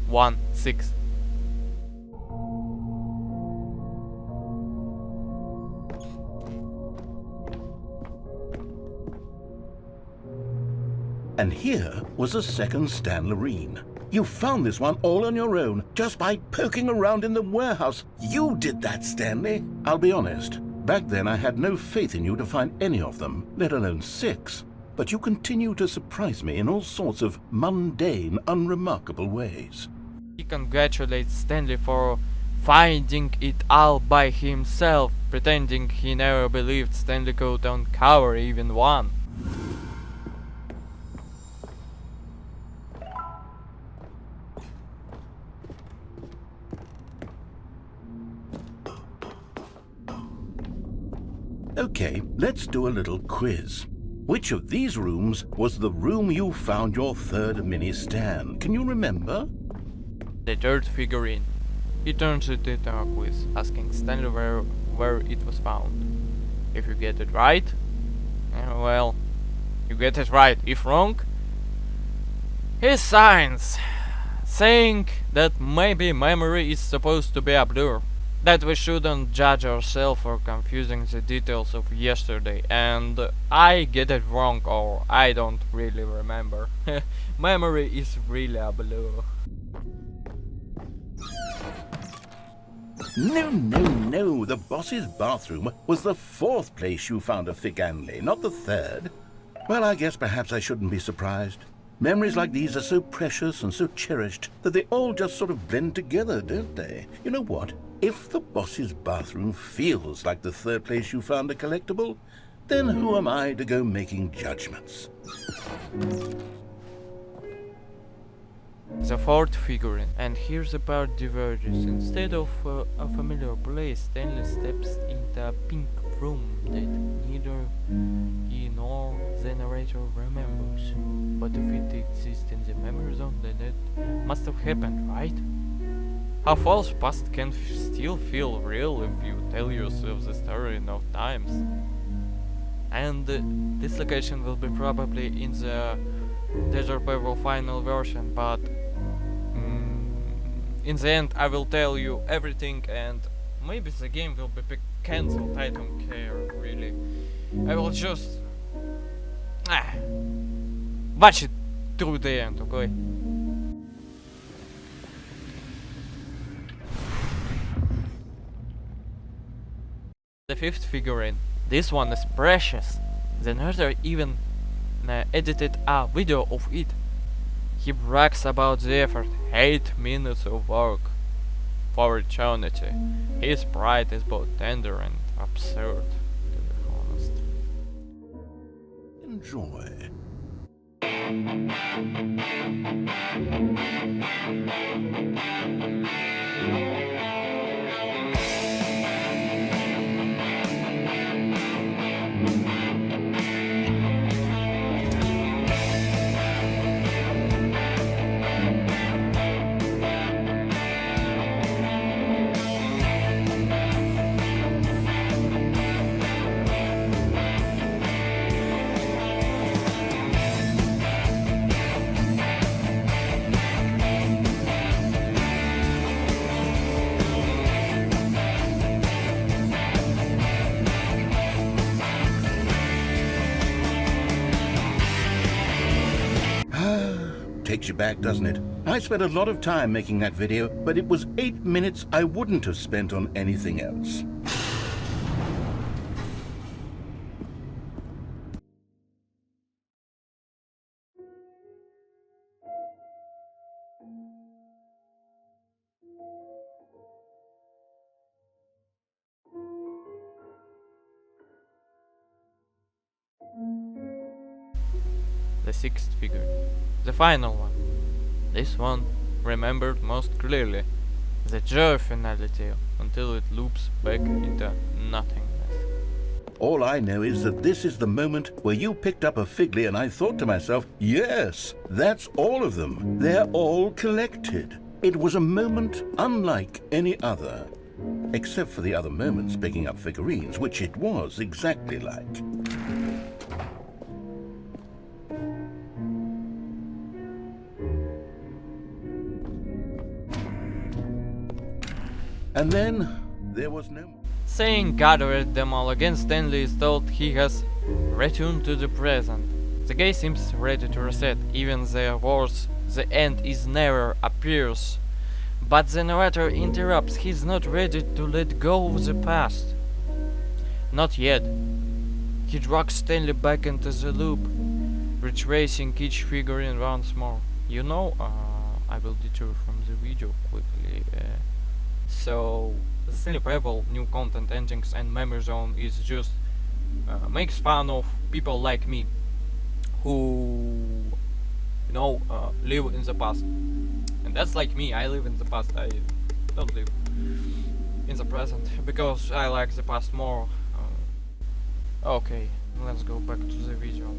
1, 6. And here was a second Stanley. You found this one all on your own, just by poking around in the warehouse. You did that, Stanley. I'll be honest. Back then I had no faith in you to find any of them, let alone 6. But you continue to surprise me in all sorts of mundane, unremarkable ways. He congratulates Stanley for finding it all by himself, pretending he never believed Stanley could uncover even one. Okay, let's do a little quiz. Which of these rooms was the room you found your third mini stand? Can you remember? The third figurine. He turns it into a quiz, asking Stanley where it was found. If you get it right, well, you get it right. If wrong, he signs, saying that maybe memory is supposed to be a blur. That we shouldn't judge ourselves for confusing the details of yesterday, and I get it wrong or I don't really remember. Memory is really a blur. No. The boss's bathroom was the 4th place you found a Figanley, not the 3rd. Well, I guess perhaps I shouldn't be surprised. Memories like these are so precious and so cherished that they all just sort of blend together, don't they? You know what? If the boss's bathroom feels like the 3rd place you found a collectible, then who am I to go making judgments? The 4th figurine, and here's the part diverges. Instead of a familiar place, Stanley steps into a pink room that neither he nor the narrator remembers. But if it exists in the memory zone, then it must have happened, right? A false past can still feel real if you tell yourself the story enough times. And this location will be probably in the Desert Pebble final version, but in the end I will tell you everything, and maybe the game will be cancelled, I don't care really. I will just watch it through the end, okay? The 5th figurine. This one is precious. The narrator even edited a video of it. He brags about the effort, 8 minutes of work for eternity. His pride is both tender and absurd, to be honest. Enjoy. Takes you back, doesn't it? I spent a lot of time making that video, but it was 8 minutes I wouldn't have spent on anything else. The 6th figure. The final one. This one remembered most clearly. the joy finality until it loops back into nothingness. All I know is that this is the moment where you picked up a figly and I thought to myself, yes, that's all of them. They're all collected. It was a moment unlike any other, except for the other moments picking up figurines, which it was exactly like. And then there was no... Saying gathered them all again, Stanley is told he has returned to the present. The guy seems ready to reset, even the words "the end is never" appears. But the narrator interrupts, he's not ready to let go of the past. Not yet. He drags Stanley back into the loop, retracing each figurine once more. You know, I will detour from the video quickly. So, the Stanley Parable new content engines and memory zone is just makes fun of people like me who, you know, live in the past. And that's like me, I live in the past, I don't live in the present because I like the past more. Okay, let's go back to the video.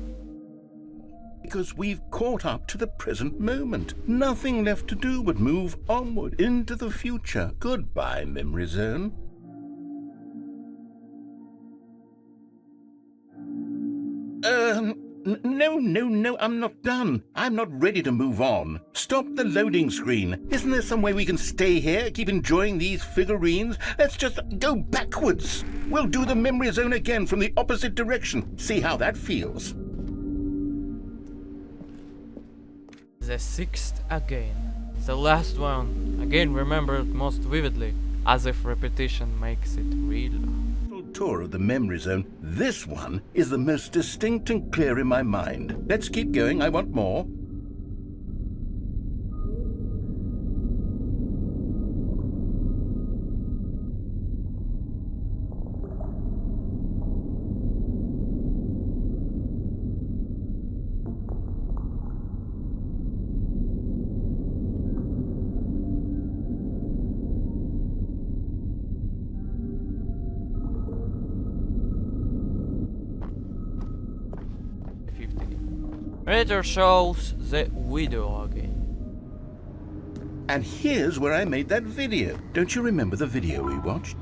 Because we've caught up to the present moment. Nothing left to do but move onward into the future. Goodbye, memory zone. No, I'm not done. I'm not ready to move on. Stop the loading screen. Isn't there some way we can stay here, keep enjoying these figurines? Let's just go backwards. We'll do the memory zone again from the opposite direction. See how that feels. The sixth again. The last one, again remembered most vividly, as if repetition makes it real. Tour of the memory zone. This one is the most distinct and clear in my mind. Let's keep going, I want more. Later shows the widow again. And here's where I made that video. Don't you remember the video we watched?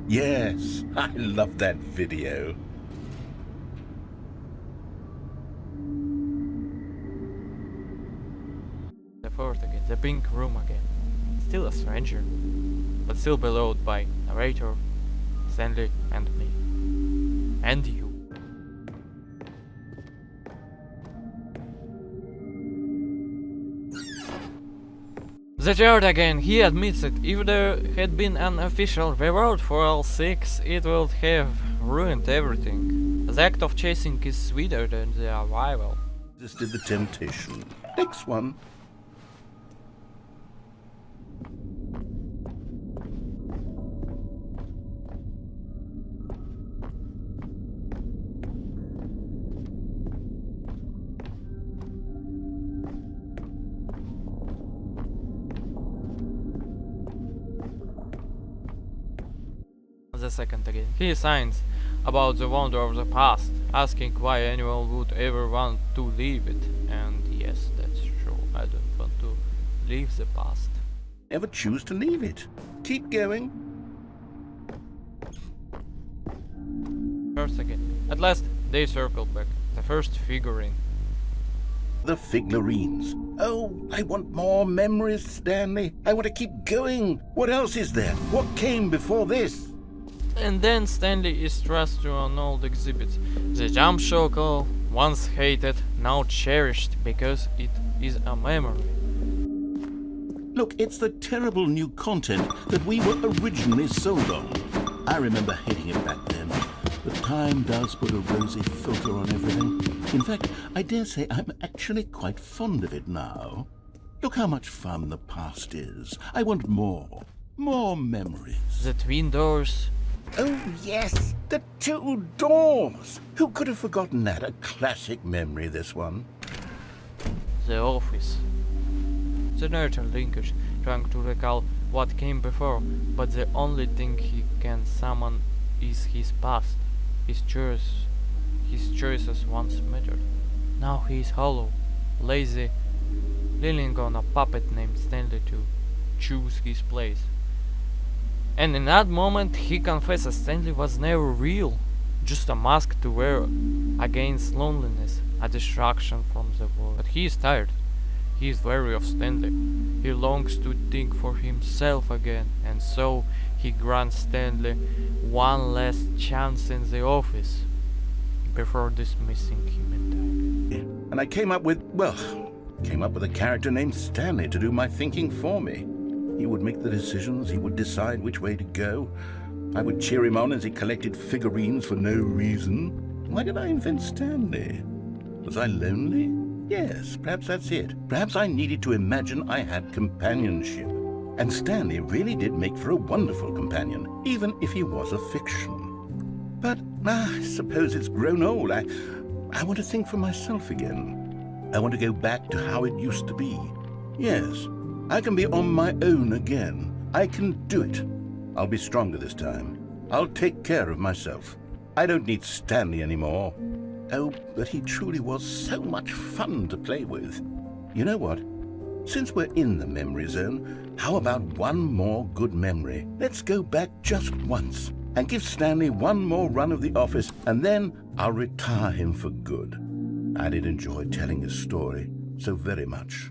Yes, I love that video. The fourth again, the pink room again. Still a stranger, but still beloved by narrator, Stanley, and me. And you. The third again, he admits it. If there had been an official reward for all six, it would have ruined everything. The act of chasing is sweeter than the arrival. Resisted the temptation. Next one. The second again. He signs about the wonder of the past, asking why anyone would ever want to leave it. And yes, that's true. I don't want to leave the past. Never choose to leave it. Keep going. First again. At last, they circled back. The first figurine. The figurines. Oh, I want more memories, Stanley. I want to keep going. What else is there? What came before this? And then Stanley is thrust to an old exhibit. The jump circle, once hated, now cherished because it is a memory. Look, it's the terrible new content that we were originally sold on. I remember hating it back then, but time does put a rosy filter on everything. In fact, I dare say I'm actually quite fond of it now. Look how much fun the past is. I want more. More memories. The twin doors. Oh, yes, the two doors. Who could have forgotten that? A classic memory, this one. the office. The narrator lingers, trying to recall what came before, but the only thing he can summon is his past. His choices once mattered. Now he is hollow, lazy, leaning on a puppet named Stanley to choose his place. And in that moment he confesses Stanley was never real, just a mask to wear against loneliness, a distraction from the world. But he is tired. He is weary of Stanley. He longs to think for himself again, and so he grants Stanley one last chance in the office before dismissing him entirely. And I came up with a character named Stanley to do my thinking for me. He would make the decisions, he would decide which way to go. I would cheer him on as he collected figurines for no reason. Why did I invent Stanley? Was I lonely? Yes, perhaps that's it. Perhaps I needed to imagine I had companionship. And Stanley really did make for a wonderful companion, even if he was a fiction. But I suppose it's grown old. I want to think for myself again. I want to go back to how it used to be. Yes, I can be on my own again. I can do it. I'll be stronger this time. I'll take care of myself. I don't need Stanley anymore. Oh, but he truly was so much fun to play with. You know what? Since we're in the memory zone, how about one more good memory? Let's go back just once and give Stanley one more run of the office, and then I'll retire him for good. I did enjoy telling his story so very much.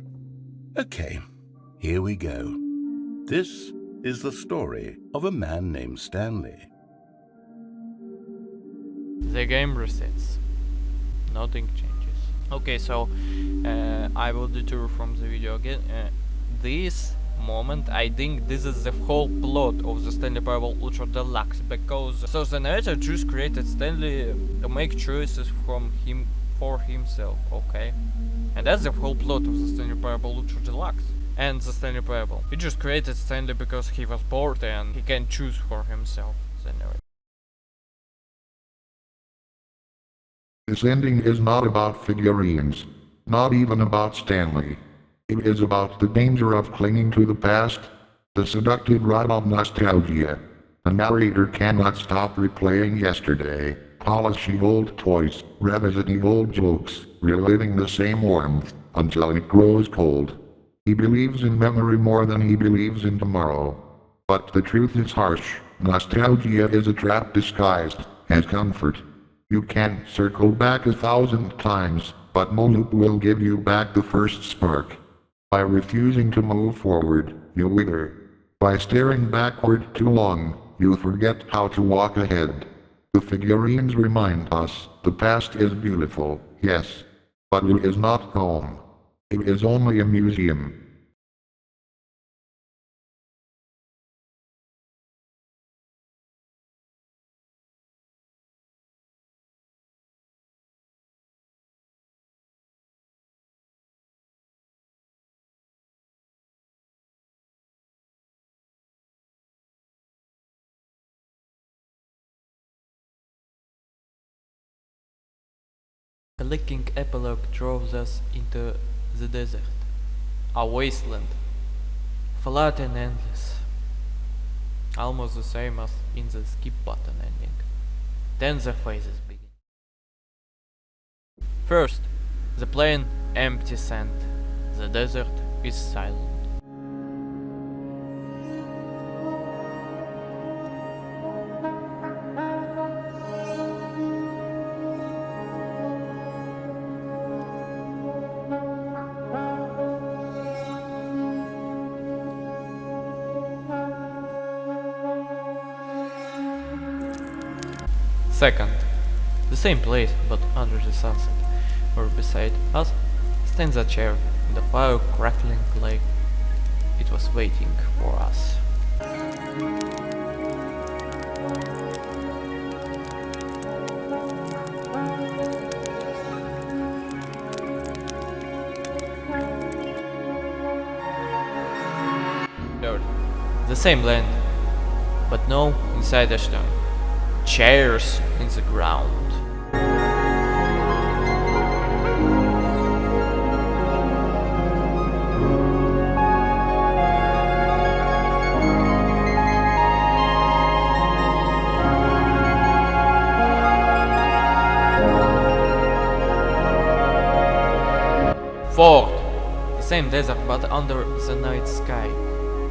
Okay, here we go. This is the story of a man named Stanley. The game resets. Nothing changes. Okay, so I will detour from the video again. This moment, I think this is the whole plot of the Stanley Parable Ultra Deluxe, because the narrator just created Stanley to make choices for himself, okay? And that's the whole plot of the Stanley Parable Ultra Deluxe and the Stanley Parable. He just created Stanley because he was bored and he can choose for himself, the narrator. This ending is not about figurines, not even about Stanley. It is about the danger of clinging to the past, the seductive ride of nostalgia. The narrator cannot stop replaying yesterday, polishing old toys, revisiting old jokes, reliving the same warmth, until it grows cold. He believes in memory more than he believes in tomorrow. But the truth is harsh. Nostalgia is a trap disguised as comfort. You can circle back 1,000 times, but no loop will give you back the first spark. By refusing to move forward, you wither. By staring backward too long, you forget how to walk ahead. The figurines remind us the past is beautiful, yes, but it is not home. It is only a museum. A licking epilogue draws us into the desert, a wasteland, flat and endless, almost the same as in the skip button ending. Then the phases begin. First, the plain, empty sand. The desert is silent. Second, the same place but under the sunset, where beside us stands a chair in the fire crackling lake. It was waiting for us. Third, the same land, but no inside the stone. Chairs in the ground. same desert but under the night sky.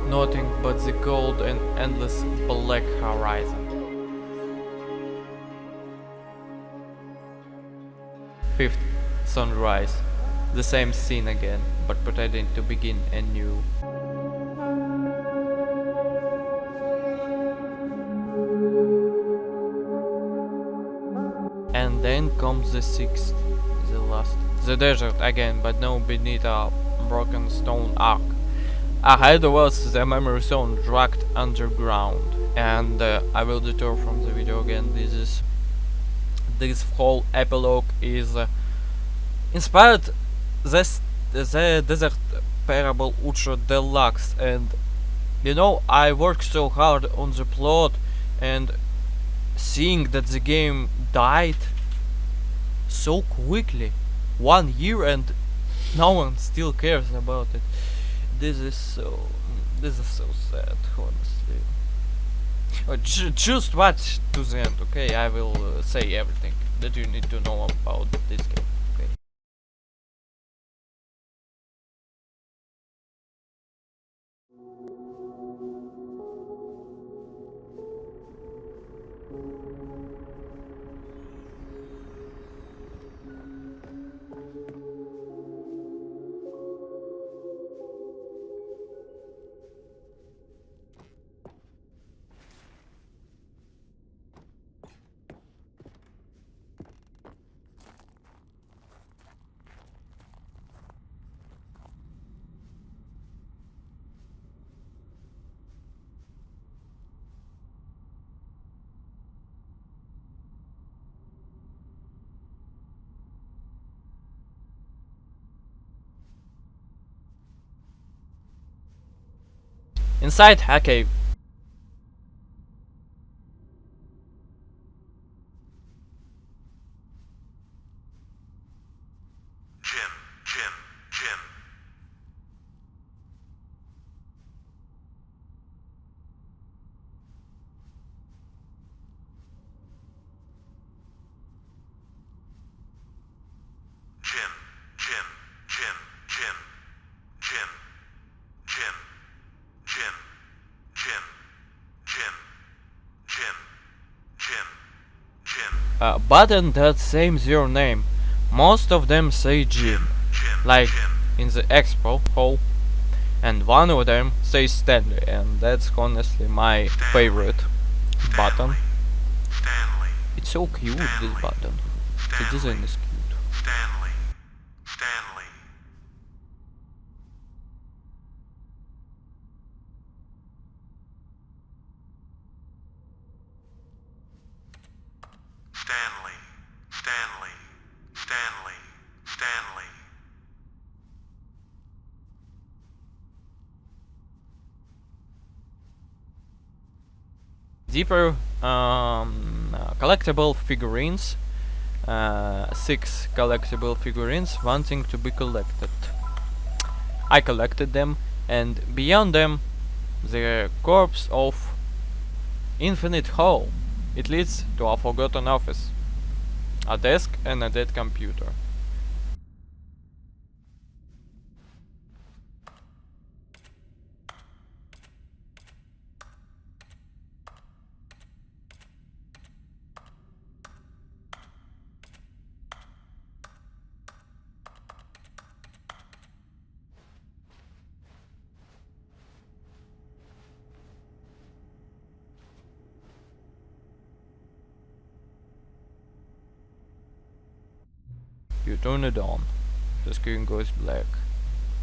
Nothing but the cold and endless black horizon. Fifth, sunrise. The same scene again, but pretending to begin anew. And then comes the sixth, the last. The desert again, but now beneath a broken stone arch. Ahead of us, the memory zone dragged underground. And I will detour from the video again. This whole epilogue is inspired the desert parable ultra deluxe, and you know, I worked so hard on the plot, and seeing that the game died so quickly, 1 year, and no one still cares about it. This is so sad, honestly. Just watch to the end, okay? I will say everything that you need to know about this game, okay? Inside a cave. Jim. Button that says your name. Most of them say Jim, like in the expo hall, and one of them says Stanley, and that's honestly my favorite button. It's so cute, this button. The design is cute. Stanley. Deeper collectible figurines. 6 collectible figurines wanting to be collected. I collected them, and beyond them, the corpse of Infinite Hall. It leads to a forgotten office, a desk, and a dead computer. You turn it on. The screen goes black.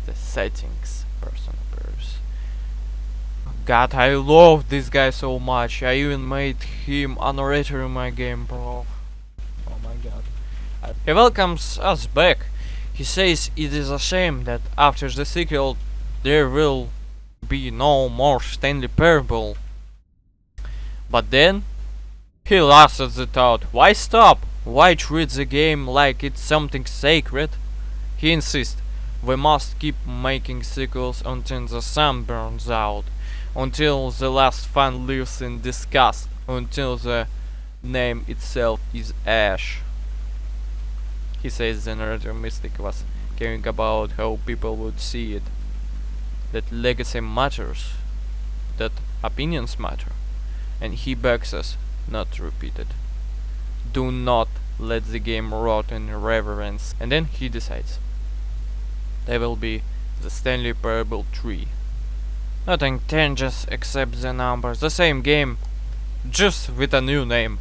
The settings person appears. God, I love this guy so much. I even made him a narrator in my game, bro. Oh my god. He welcomes us back. He says it is a shame that after the sequel there will be no more Stanley Parable. But then he laughs at the thought. Why stop? Why treat the game like it's something sacred? He insists, we must keep making sequels until the sun burns out, until the last fan lives in disgust, until the name itself is ash. He says the narrator mystic was caring about how people would see it, that legacy matters, that opinions matter, and he begs us not to repeat it. Do not let the game rot in irreverence. And then he decides. There will be the Stanley Parable 3. Nothing changes except the numbers. The same game, just with a new name.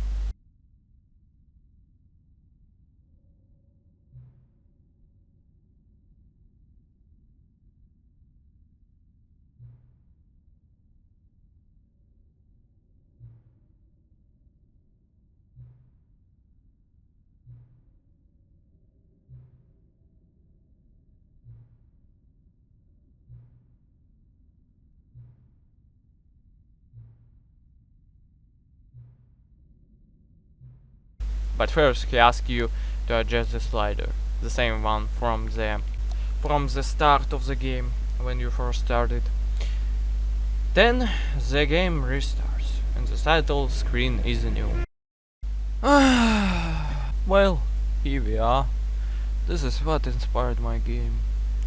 But first he asks you to adjust the slider, the same one from the start of the game when you first started. Then the game restarts and the title screen is new. Well, here we are. This is what inspired my game.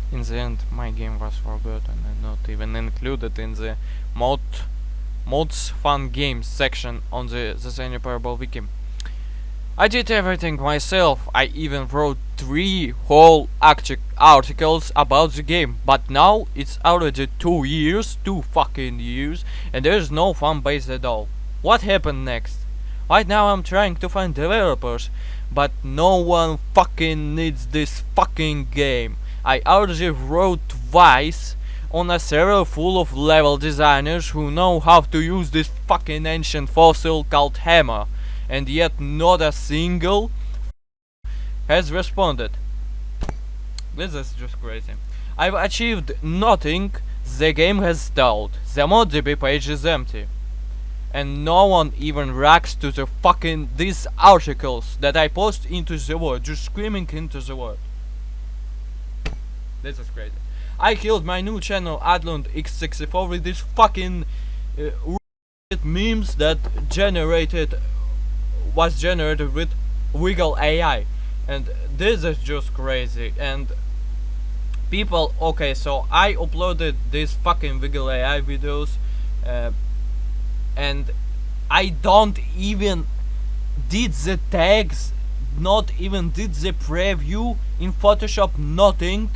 In the end, my game was forgotten and not even included in the mods fun games section on the Stanley Parable wiki. I did everything myself. I even wrote 3 whole articles about the game, but now it's already 2 fucking years, and there's no fan base at all. What happened next? Right now I'm trying to find developers, but no one fucking needs this fucking game. I already wrote twice on a server full of level designers who know how to use this fucking ancient fossil called hammer, and yet not a single has responded. This is just crazy. I've achieved nothing. The game has stalled. The ModDB page is empty. And no one even reacts to the fucking these articles that I post into the world, just screaming into the world. This is crazy. I killed my new channel Adlund X64 with these fucking memes that was generated with Wiggle AI, and this is just crazy. And people, okay, so I uploaded these fucking Wiggle AI videos, and I don't even did the tags, not even did the preview in Photoshop, nothing,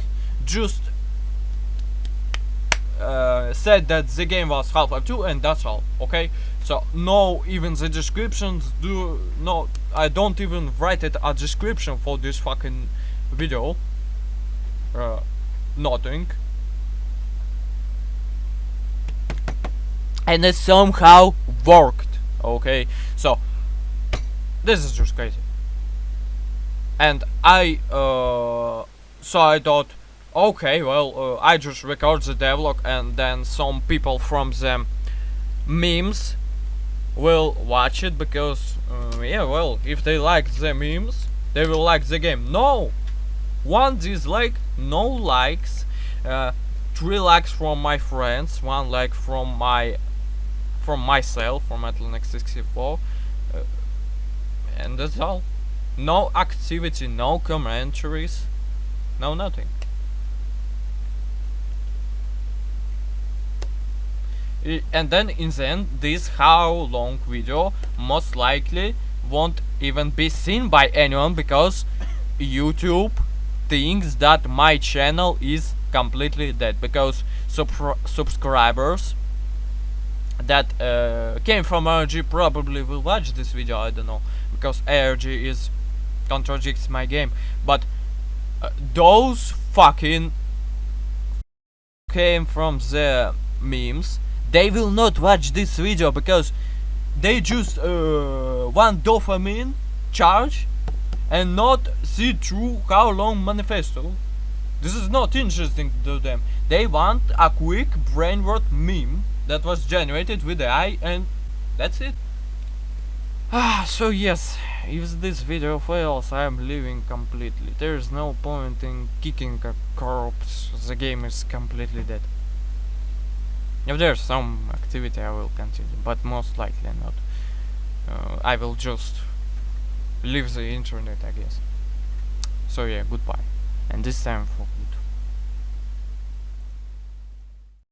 just said that the game was Half-Life 2 and that's all, okay? So no, even the descriptions I don't even write it a description for this fucking video. Nothing. And it somehow worked, okay? So this is just crazy. And I thought, okay, well, I just record the devlog and then some people from the memes will watch it, because yeah, well, if they like the memes, they will like the game. No! 1 dislike, no likes, 3 likes from my friends, 1 like from myself, from Atlantic 64, and that's all. No activity, no commentaries, no nothing. And then in the end, this how long video most likely won't even be seen by anyone, because YouTube thinks that my channel is completely dead, because subscribers that came from ARG probably will watch this video, I don't know, because ARG contradicts my game, but those fucking came from the memes, they will not watch this video because they just want dopamine charge and not see through how long manifesto. This is not interesting to them. They want a quick brainword meme that was generated with AI, and that's it. So yes, if this video fails, I am leaving completely. There is no point in kicking a corpse. The game is completely dead. If there's some activity, I will continue, but most likely not. I will just leave the internet, I guess. So yeah, goodbye. And this time for